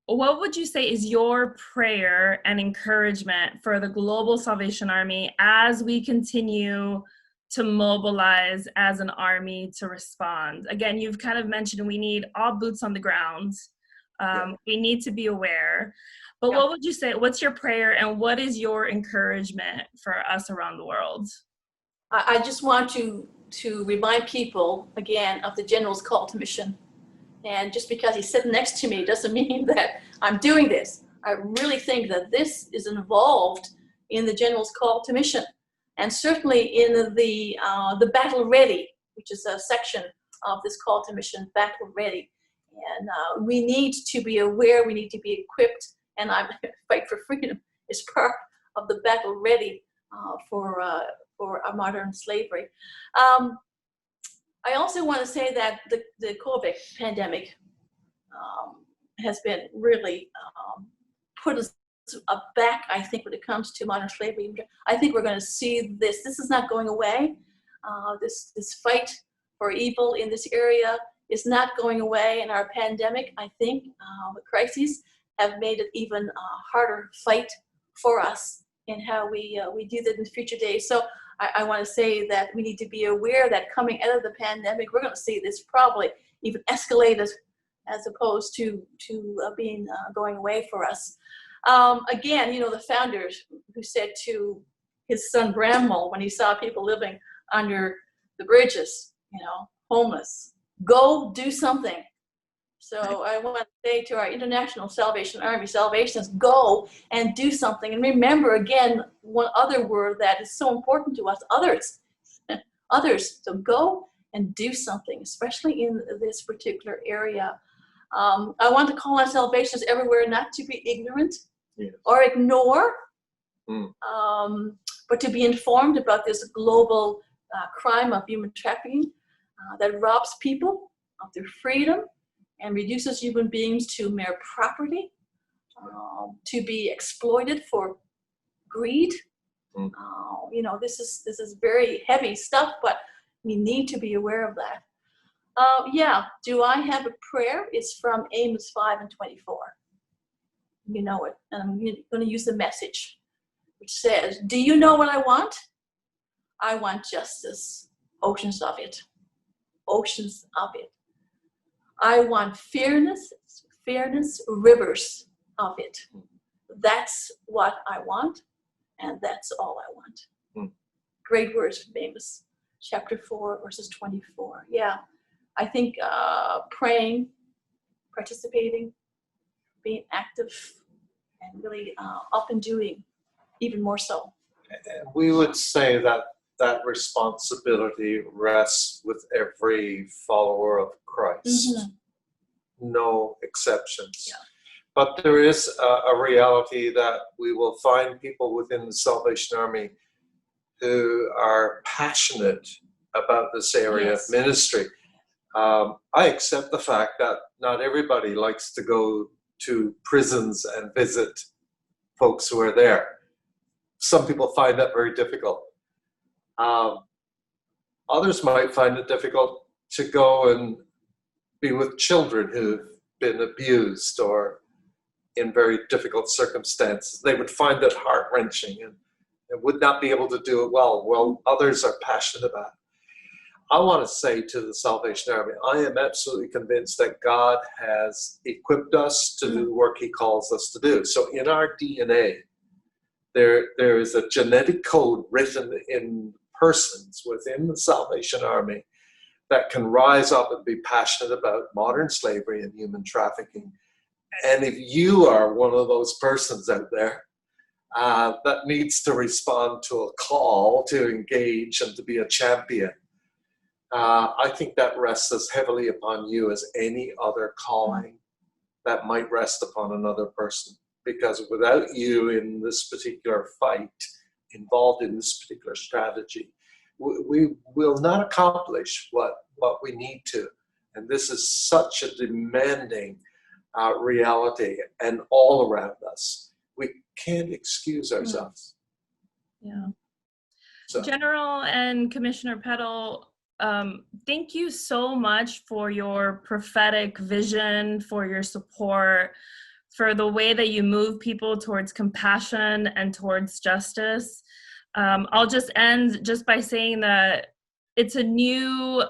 what would you say is your prayer and encouragement for the Global Salvation Army as we continue to mobilize as an army to respond? Again, you've kind of mentioned we need all boots on the ground. We need to be aware. But Yeah. what would you say, what's your prayer and what is your encouragement for us around the world? I just want to remind people again of the general's call to mission. And just because he's sitting next to me doesn't mean that I'm doing this. I really think that this is involved in the general's call to mission, and certainly in the battle ready, which is a section of this call to mission, battle ready. And we need to be aware. We need to be equipped. And I'm fight for freedom is part of the battle ready for a modern slavery. I also want to say that the COVID pandemic has been really put us back, I think, when it comes to modern slavery. I think we're going to see this. This is not going away. This fight for evil in this area is not going away. And our pandemic, I think, the crises have made it even harder fight for us in how we do that in future days. So I want to say that we need to be aware that coming out of the pandemic, we're going to see this probably even escalated as opposed to being going away for us. Again, the founders who said to his son Bramwell when he saw people living under the bridges, homeless, go do something. So I want to say to our International Salvation Army, Salvationists, go and do something. And remember, again, one other word that is so important to us, others. Others. So go and do something, especially in this particular area. I want to call on Salvationists everywhere not to be ignorant or ignore, but to be informed about this global crime of human trafficking that robs people of their freedom and reduces human beings to mere property, to be exploited for greed. This is very heavy stuff, but we need to be aware of that. Do I have a prayer? It's from Amos 5:24. You know it, and I'm going to use the message, which says, do you know what I want? I want justice, oceans of it, oceans of it. I want fairness, rivers of it. That's what I want, and that's all I want. Great words from Amos, chapter 4, verses 24. Yeah, I think praying, participating, being active, and really up and doing even more so. We would say that responsibility rests with every follower of Christ. No exceptions. Yeah. But there is a reality that we will find people within the Salvation Army who are passionate about this area of ministry. I accept the fact that not everybody likes to go to prisons and visit folks who are there. Some people find that very difficult. Others might find it difficult to go and be with children who've been abused or in very difficult circumstances. They would find it heart-wrenching and would not be able to do it well. Well, others are passionate about it. I want to say to the Salvation Army, I am absolutely convinced that God has equipped us to do the work He calls us to do. So in our DNA, there is a genetic code written in persons within the Salvation Army that can rise up and be passionate about modern slavery and human trafficking. And if you are one of those persons out there that needs to respond to a call to engage and to be a champion, I think that rests as heavily upon you as any other calling that might rest upon another person. Because without you in this particular fight, involved in this particular strategy, we will not accomplish what we need to. And this is such a demanding reality and all around us. We can't excuse ourselves. Yeah. So. General and Commissioner Peddle, thank you so much for your prophetic vision, for your support, for the way that you move people towards compassion and towards justice. I'll just end just by saying that it's a new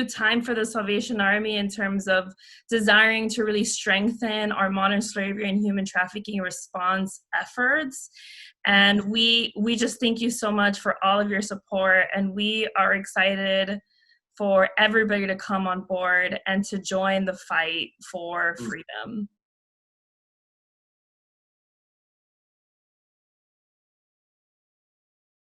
time for the Salvation Army in terms of desiring to really strengthen our modern slavery and human trafficking response efforts. And we just thank you so much for all of your support, and we are excited for everybody to come on board and to join the fight for freedom.